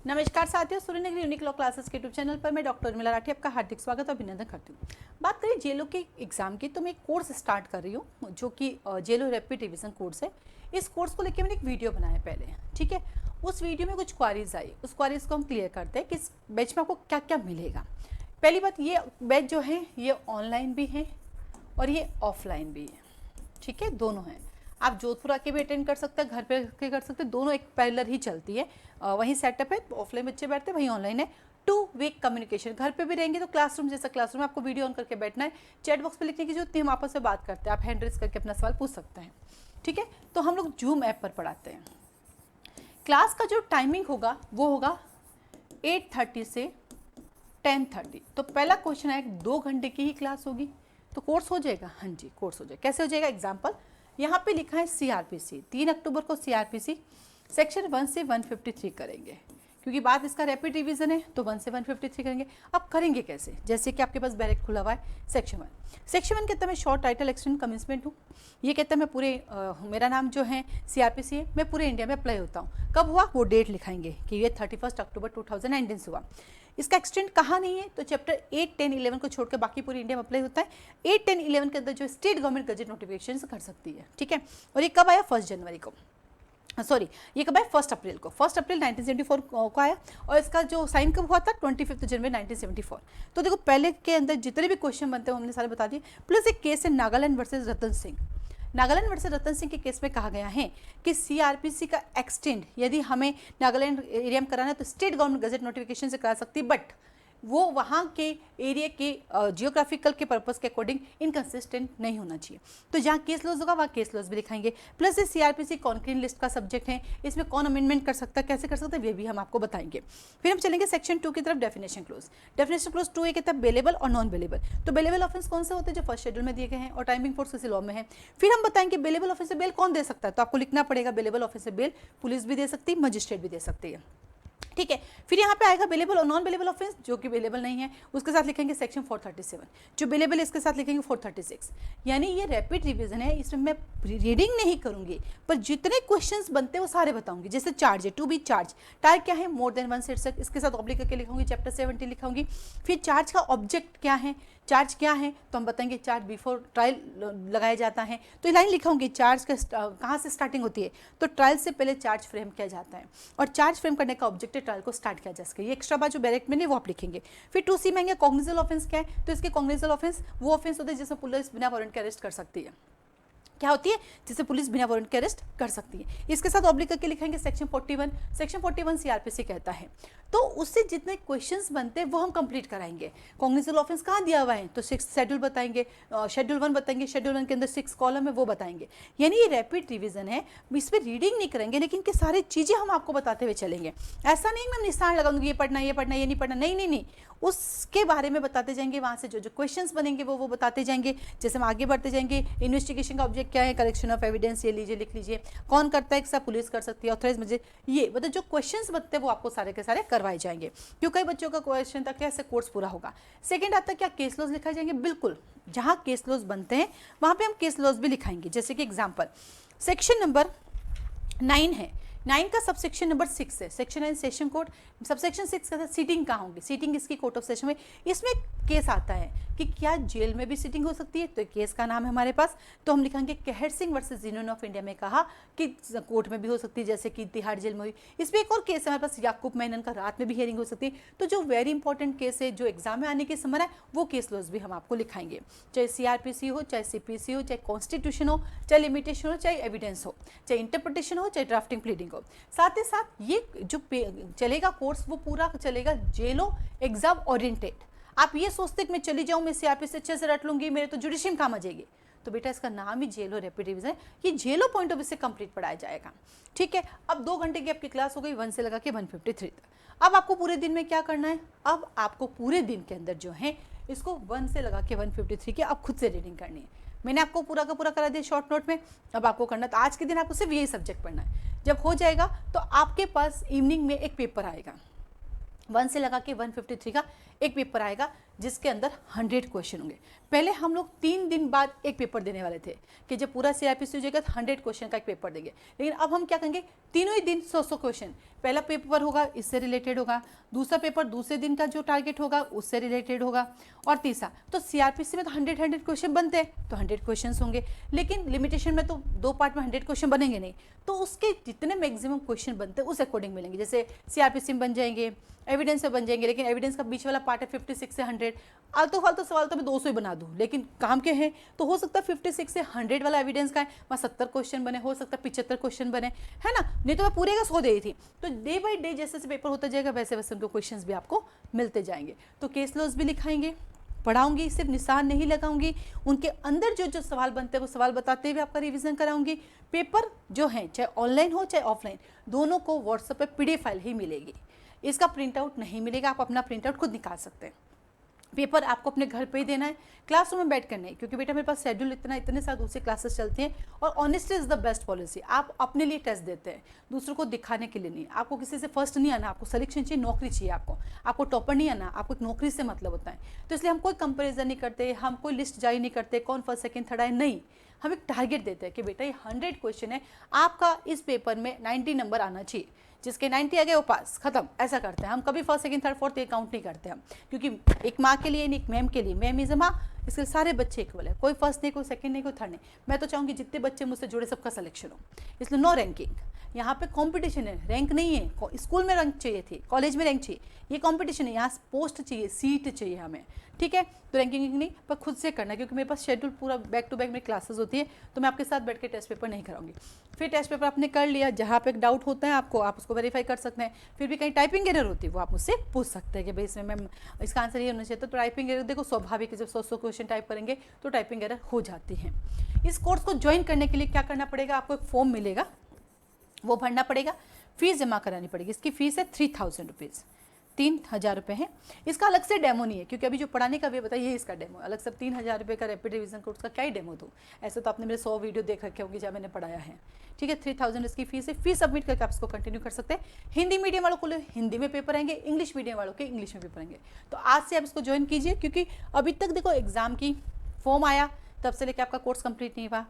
नमस्कार साथियों, Suryanagari unique law classes के यूट्यूब चैनल पर मैं डॉक्टर उर्मिला राठी आपका हार्दिक स्वागत और अभिनंदन करती हूँ। बात करें जेलो के एग्जाम की, तो मैं एक कोर्स स्टार्ट कर रही हूँ जो कि जेलो रैपिड रिवीजन कोर्स है। इस कोर्स को लेकर मैंने एक वीडियो बनाया पहले, ठीक है। उस वीडियो में कुछ क्वारीज आई, उस क्वारीज को हम क्लियर करते हैं कि इस बैच में आपको क्या क्या मिलेगा। पहली बात, ये बैच जो है ये ऑनलाइन भी है और ये ऑफलाइन भी है, ठीक है, दोनों हैं। आप जोधपुर आके भी अटेंड कर सकते हैं, घर पे के कर सकते हैं, दोनों एक पैरेलल ही चलती है। वहीं सेटअप है, ऑफलाइन बच्चे बैठते हैं, वहीं ऑनलाइन है। 2 वे कम्युनिकेशन, घर पे भी रहेंगे तो क्लासरूम जैसा क्लासरूम, आपको वीडियो ऑन करके बैठना है। चैट बॉक्स पे लिखने की जरूरत नहीं, हम आपस में बात करते हैं, आप हैंड रेस करके अपना सवाल पूछ सकते हैं, ठीक है। तो हम लोग जूम ऐप पर पढ़ाते हैं। क्लास का जो टाइमिंग होगा वो होगा 8:30 से 10:30। तो पहला क्वेश्चन है, 2 घंटे की ही क्लास होगी तो कोर्स हो जाएगा। हाँ जी, कोर्स हो जाएगा। कैसे हो जाएगा? एग्जाम्पल यहाँ पे लिखा है सीआरपीसी, 3 अक्टूबर को सीआरपीसी सेक्शन 1 से 153 करेंगे, क्योंकि बात इसका रैपिड रिवीजन है तो 1 से 153 करेंगे। अब करेंगे कैसे? जैसे कि आपके पास बैरेक्ट खुला हुआ है सेक्शन 1 कहता है मैं शॉर्ट टाइटल एक्सटेंड कमिंसमेंट हूँ। ये कहता है मैं पूरे मेरा नाम जो है सीआरपीसी है, मैं पूरे इंडिया में अप्लाई होता हूँ। कब हुआ वो डेट लिखाएंगे कि ये 31 अक्टूबर 2019 से हुआ। इसका एक्सटेंड कहाँ नहीं है तो चैप्टर 8, 10, 11 को छोड़कर बाकी पूरी इंडिया में अप्लाई होता है। 8, 10, 11 के अंदर जो स्टेट गवर्नमेंट गजेट नोटिफिकेशन कर सकती है, ठीक है। और ये कब आया? 1 जनवरी को, सॉरी ये कब आया? 1 अप्रैल को। 1 अप्रैल 1974 को आया। और इसका जो साइन कब हुआ था? 25 जनवरी 1974। तो देखो पहले के अंदर जितने भी क्वेश्चन बनते हैं हमने सारे बता दिए। प्लस एक केस है नागालैंड वर्सेज रतन सिंह। नागालैंड वर्सेज रतन सिंह के केस में कहा गया है कि सीआरपीसी का एक्सटेंड यदि हमें नागालैंड एरिया में कराना है तो स्टेट गवर्नमेंट गजेट नोटिफिकेशन से करा सकती है, बट वो वहाँ के एरिया के जियोग्राफिकल के पर्पस के अकॉर्डिंग इनकन्सिस्टेंट नहीं होना चाहिए। तो जहाँ केस लॉज होगा वहाँ केस लॉज भी दिखाएंगे। प्लस ये सीआरपीसी कॉन्क्रीट लिस्ट का सब्जेक्ट है, इसमें कौन अमेंडमेंट कर सकता है, कैसे कर सकता है, वे भी हम आपको बताएंगे। फिर हम चलेंगे सेक्शन 2 की तरफ, डेफिनेशन क्लोज। डेफिनेशन क्लोज 2 कहता है बेलेबल और नॉन बेलेबल। तो बेलेबल ऑफेंस कौन से होते हैं? जो फर्स्ट शेड्यूल में दिए गए हैं और टाइमिंग फोर्स किसी लॉ में है। फिर हम बताएंगे बेलेबल ऑफेंस से बेल कौन दे सकता है, तो आपको लिखना पड़ेगा बेलेबल ऑफेंस से बेल पुलिस भी दे सकती है, मजिस्ट्रेट भी दे सकती है, ठीक है। फिर यहाँ पे आएगा बेलेबल और नॉन बेलेबल ऑफेंस, जो कि बेलेबल नहीं है उसके साथ लिखेंगे सेक्शन 437, जो बेलेबल है इसके साथ लिखेंगे 436। यानी ये रैपिड रिवीजन है, इसमें मैं रीडिंग नहीं करूंगी पर जितने क्वेश्चंस बनते हैं वो सारे बताऊंगी। जैसे चार्ज है, टू बी चार्ज, टार क्या है? मोर देन 1 शीर्षक, इसके साथ ऑब्लिक करके लिखूंगी, चैप्टर 70 लिखाऊंगी। फिर चार्ज का ऑब्जेक्ट क्या है, चार्ज क्या है तो हम बताएंगे चार्ज बिफोर ट्रायल लगाया जाता है, तो ये लाइन लिखाऊंगी। चार्ज का कहाँ से स्टार्टिंग होती है तो ट्रायल से पहले चार्ज फ्रेम किया जाता है और चार्ज फ्रेम करने का ऑब्जेक्टिव ट्रायल को स्टार्ट किया जा सके। ये एक्स्ट्रा बात जो डायरेक्ट में नहीं वो आप लिखेंगे। फिर 2C में कॉग्निजल ऑफेंस क्या है, तो इसके कॉग्निजल ऑफेंस वो ऑफेंस होते हैं जिसमें पुलिस बिना वारंट के अरेस्ट कर सकती है। क्या होती है? जिसे पुलिस बिना वारंट के अरेस्ट कर सकती है। इसके साथ ऑब्लिक करके लिखेंगे सेक्शन 41। सेक्शन 41 सीआरपीसी कहता है, तो उससे जितने क्वेश्चंस बनते हैं वो हम कंप्लीट कराएंगे। कॉग्निजल ऑफेंस कहाँ दिया हुआ है तो 6 शेड्यूल बताएंगे, शेड्यूल 1 बताएंगे, शेड्यूल 1 के अंदर 6 कॉलम है वो बताएंगे। यानी ये रैपिड रिवीजन है, इसमें रीडिंग नहीं करेंगे लेकिन कि सारी चीज़ें हम आपको बताते हुए चलेंगे। ऐसा नहीं मैं निशान लगाऊंगी ये पढ़ना ये पढ़ना ये नहीं पढ़ना, नहीं नहीं नहीं, उसके बारे में बताते जाएंगे। वहाँ से जो जो क्वेश्चंस बनेंगे वो बताते जाएंगे। जैसे हम आगे बढ़ते जाएंगे, इन्वेस्टिगेशन का ऑब्जेक्ट क्या है, कलेक्शन ऑफ एविडेंस, ये लीजिए लिख लीजिए, कौन करता है, सब पुलिस कर सकती है, ऑथराइज मुझे, ये मतलब जो क्वेश्चंस बनते हैं वो आपको सारे के सारे करवाए जाएंगे। क्यों? कई बच्चों का क्वेश्चन था कैसे कोर्स पूरा होगा। सेकंड आता है क्या केस लॉज लिखाए जाएंगे, बिल्कुल जहाँ केस लॉज बनते हैं वहाँ पे हम केस लॉज भी लिखाएंगे। जैसे कि एग्जाम्पल सेक्शन नंबर 9 है, 9 का सबसेक्शन नंबर 6 है, सेक्शन 9 सेशन कोड, सबसेक्शन 6 का सीटिंग कहाँ होगी, सीटिंग इसकी कोर्ट ऑफ सेशन में। इसमें केस आता है कि क्या जेल में भी सीटिंग हो सकती है, तो केस का नाम है हमारे पास, तो हम लिखेंगे कहर Singh versus union of India में कहा कि कोर्ट में भी हो सकती है, जैसे कि तिहाड़ जेल में हुई। इसमें एक और केस है हमारे पास याकूब मेनन का, रात में भी हियरिंग हो सकती है। तो जो वेरी इंपॉर्टेंट केस है जो एग्जाम में आने के समय है वो केस लॉज भी हम आपको लिखाएंगे, चाहे सीआरपीसी हो, चाहे सीपीसी हो, चाहे कॉन्स्टिट्यूशन हो, चाहे लिमिटेशन हो, चाहे एविडेंस हो, चाहे इंटरप्रिटेशन हो, चाहे ड्राफ्टिंग प्लीडिंग हो। साथ ही साथ ये जो चलेगा कोर्स वो पूरा चलेगा जेलो एग्जाम ओरिएंटेड। आप ये सोचते कि मैं चली जाऊं, मैं सीआरपीसी अच्छे से रट लूंगी, मेरे तो जुडिशियम काम आ जाएगी, तो बेटा इसका नाम ही जेलो रैपिड रिवीजन, ये जेलो पॉइंट ऑफ व्यू से कंप्लीट पढ़ाया जाएगा, ठीक है। अब 2 घंटे की आपकी क्लास हो गई 1 से लगा के 153 तक। अब आपको पूरे दिन में क्या करना है, अब आपको पूरे दिन के अंदर जो है इसको 1 से लगा के 153 की आप खुद से रीडिंग करनी है। मैंने आपको पूरा का पूरा करा दिया शॉर्ट नोट में, अब आपको करना, तो आज के दिन आपको सिर्फ यही सब्जेक्ट पढ़ना है। जब हो जाएगा तो आपके पास इवनिंग में एक पेपर आएगा, 1 से लगा के 153 का एक पेपर आएगा, जिसके अंदर 100 क्वेश्चन होंगे। पहले हम लोग 3 दिन बाद एक पेपर देने वाले थे कि जब पूरा CRPC हो जाएगा तो 100 क्वेश्चन का एक पेपर देंगे, लेकिन अब हम क्या करेंगे, तीनों ही दिन 100 क्वेश्चन। पहला पेपर होगा इससे रिलेटेड होगा, दूसरा पेपर दूसरे दिन का जो टारगेट होगा उससे रिलेटेड होगा, और तीसरा तो CRPC में तो 100 क्वेश्चन बनते हैं तो 100 क्वेश्चन होंगे, लेकिन लिमिटेशन में तो 2 पार्ट में 100 क्वेश्चन बनेंगे नहीं, तो उसके जितने मैक्सिमम क्वेश्चन बनते हैं उस अकॉर्डिंग मिलेंगे। जैसे CRPC में बन जाएंगे, एविडेंस में बन जाएंगे, लेकिन एविडेंस का बीच वाला पार्ट है 56 से 100, आलतू फालतू सवाल तो मैं 200 ही बना दूँ, लेकिन काम के हैं तो हो सकता है 56 से 100 वाला एविडेंस का है, वहाँ 70 क्वेश्चन बने, हो सकता है 75 क्वेश्चन बने, है ना, नहीं तो मैं पूरे का 100 दे रही थी। तो डे बाई डे जैसे जैसे पेपर होता जाएगा वैसे वैसे उनको क्वेश्चंस भी आपको मिलते जाएंगे। तो केस लॉज भी लिखाएंगे, पढ़ाऊंगी, सिर्फ निशान नहीं लगाऊंगी, उनके अंदर जो जो सवाल बनते हैं वो सवाल बताते हुए आपका रिवीजन कराऊंगी। पेपर जो है चाहे ऑनलाइन हो चाहे ऑफलाइन, दोनों को व्हाट्सएप पे PDF फाइल ही मिलेगी, इसका प्रिंट आउट नहीं मिलेगा, आप अपना प्रिंट आउट खुद निकाल सकते हैं। पेपर आपको अपने घर पे ही देना है, क्लासरूम में बैठ कर नहीं, क्योंकि बेटा मेरे पास शेड्यूल इतने सारे दूसरी क्लासेस चलती हैं, और honestly is the best policy. आप अपने लिए टेस्ट देते हैं, दूसरों को दिखाने के लिए नहीं। आपको किसी से फर्स्ट नहीं आना, आपको सिलेक्शन चाहिए, नौकरी चाहिए, आपको टॉपर नहीं आना, आपको एक नौकरी से मतलब होता है। तो इसलिए हम कोई कंपेरिजन नहीं करते, हम कोई लिस्ट जारी नहीं करते कौन फर्स्ट सेकंड थर्ड आए, नहीं, हम एक टारगेट देते हैं कि बेटा ये 100 क्वेश्चन है, आपका इस पेपर में 90 नंबर आना चाहिए, जिसके 90 आ गए वो पास, खत्म, ऐसा करते हैं हम। कभी फर्स्ट सेकंड थर्ड फोर्थ ये काउंट नहीं करते हम, क्योंकि एक माँ के लिए नहीं, एक मैम के लिए, मैम इज अ माँ, इसके सारे बच्चे इक्वल है, कोई फर्स्ट नहीं, कोई सेकंड नहीं, कोई थर्ड नहीं। मैं तो चाहूँगी जितने बच्चे मुझसे जुड़े सबका सिलेक्शन हो, इसलिए नो रैंकिंग, यहाँ पे कंपटीशन है, रैंक नहीं है। स्कूल में रैंक चाहिए थी, कॉलेज में रैंक चाहिए, ये कंपटीशन है, यहाँ पोस्ट चाहिए, सीट चाहिए हमें, ठीक है। तो रैंकिंग नहीं, पर खुद से करना, क्योंकि मेरे पास शेड्यूल पूरा बैक टू बैक में क्लासेस होती है, तो मैं आपके साथ बैठ के टेस्ट पेपर नहीं कराऊंगी। फिर टेस्ट पेपर आपने कर लिया, जहाँ पे डाउट होता है आपको, आप उसको वेरीफाई कर सकते हैं। फिर भी कहीं टाइपिंग एरर होती है वो आप मुझसे पूछ सकते हैं कि भाई इसमें मैम इसका आंसर ये होना चाहिए। तो टाइपिंग एरर देखो स्वाभाविक है, जब 100 क्वेश्चन टाइप करेंगे तो टाइपिंग एरर हो जाती है। इस कोर्स को ज्वाइन करने के लिए क्या करना पड़ेगा, आपको एक फॉर्म मिलेगा, वो भरना पड़ेगा, फीस जमा करानी पड़ेगी। इसकी फीस है 3000 रुपीज़, 3000 रुपये है। इसका अलग से डेमो नहीं है, क्योंकि अभी जो पढ़ाने का भी बताइए इसका डेमो अलग से 3000 रुपये का रैपिड रिवीजन कोर्स का क्या ही डेमो दूँ। ऐसे तो आपने मेरे 100 वीडियो देख रखे होंगे जहाँ मैंने पढ़ाया है, ठीक है। 3000 इसकी फीस है, फीस सबमिट करके आप इसको कंटिन्यू कर सकते हैं। हिंदी मीडियम वालों को हिंदी में पेपर आएंगे, इंग्लिश मीडियम वालों के इंग्लिश में पेपर आएंगे। तो आज से आप इसको ज्वाइन कीजिए, क्योंकि अभी तक देखो एग्जाम की फॉर्म आया तब से लेकर आपका कोर्स कंप्लीट नहीं हुआ,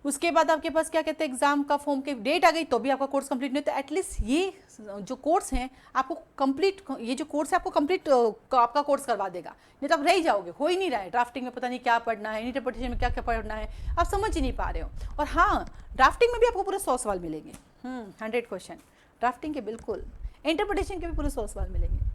उसके बाद आपके पास क्या कहते हैं एग्जाम का फॉर्म की डेट आ गई तो भी आपका कोर्स कंप्लीट नहीं। तो एटलीस्ट ये जो कोर्स है आपको कंप्लीट, ये जो कोर्स है आपको कंप्लीट आपका कोर्स करवा देगा, नहीं तो आप रह ही जाओगे। हो ही नहीं रहा है, ड्राफ्टिंग में पता नहीं क्या पढ़ना है, इंटरप्रिटेशन में क्या क्या पढ़ना है, आप समझ ही नहीं पा रहे हो। और हाँ, ड्राफ्टिंग में भी आपको पूरे 100 सवाल मिलेंगे, 100 क्वेश्चन ड्राफ्टिंग के, बिल्कुल इंटरप्रिटेशन के भी पूरे 100 सवाल मिलेंगे।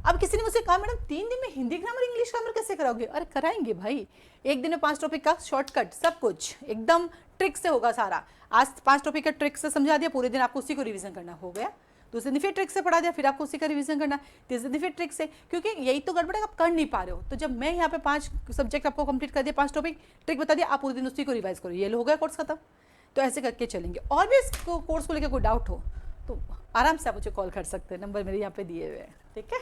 अब किसी ने मुझसे कहा मैडम 3 दिन में हिंदी ग्रामर इंग्लिश ग्रामर कैसे कराओगे? अरे कराएंगे भाई, एक दिन में 5 टॉपिक का शॉर्टकट, सब कुछ एकदम ट्रिक से होगा सारा। आज 5 टॉपिक का ट्रिक से समझा दिया, पूरे दिन आपको उसी को रिवीजन करना, हो गया। दूसरे दिन फिर ट्रिक से पढ़ा दिया, फिर आपको उसी का रिवीजन करना, तीसरे दिन फिर ट्रिक से, क्योंकि यही तो गड़बड़ है, आप कर नहीं पा रहे हो। तो जब मैं यहाँ पे 5 सब्जेक्ट आपको कंप्लीट कर दिया, 5 टॉपिक ट्रिक बता दिया, आप पूरे दिन उसी को रिवाइज करो, ये हो गया कोर्स खत्म। तो ऐसे करके चलेंगे। और भी इस कोर्स को लेकर कोई डाउट हो तो आराम से आप मुझे कॉल कर सकते हैं, नंबर मेरे यहाँ पे दिए हुए हैं, ठीक है।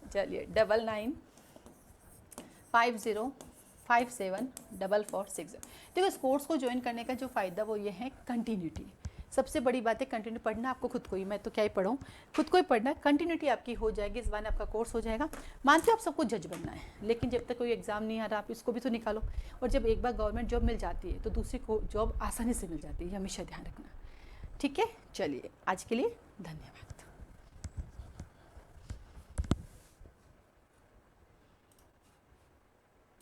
चलिए 9950574460। देखो इस कोर्स को ज्वाइन करने का जो फ़ायदा वो ये है कंटिन्यूटी, सबसे बड़ी बात है कंटिन्यू पढ़ना आपको खुद को ही, मैं तो क्या ही पढ़ूँ, खुद को ही पढ़ना है, कंटिन्यूटी आपकी हो जाएगी, इस बार आपका कोर्स हो जाएगा। मानते हो आप सबको जज बनना है, लेकिन जब तक कोई एग्जाम नहीं आ रहा आप इसको भी तो निकालो। और जब एक बार गवर्नमेंट जॉब मिल जाती है तो दूसरी को जॉब आसानी से मिल जाती है, ये हमेशा ध्यान रखना, ठीक है। चलिए आज के लिए धन्यवाद।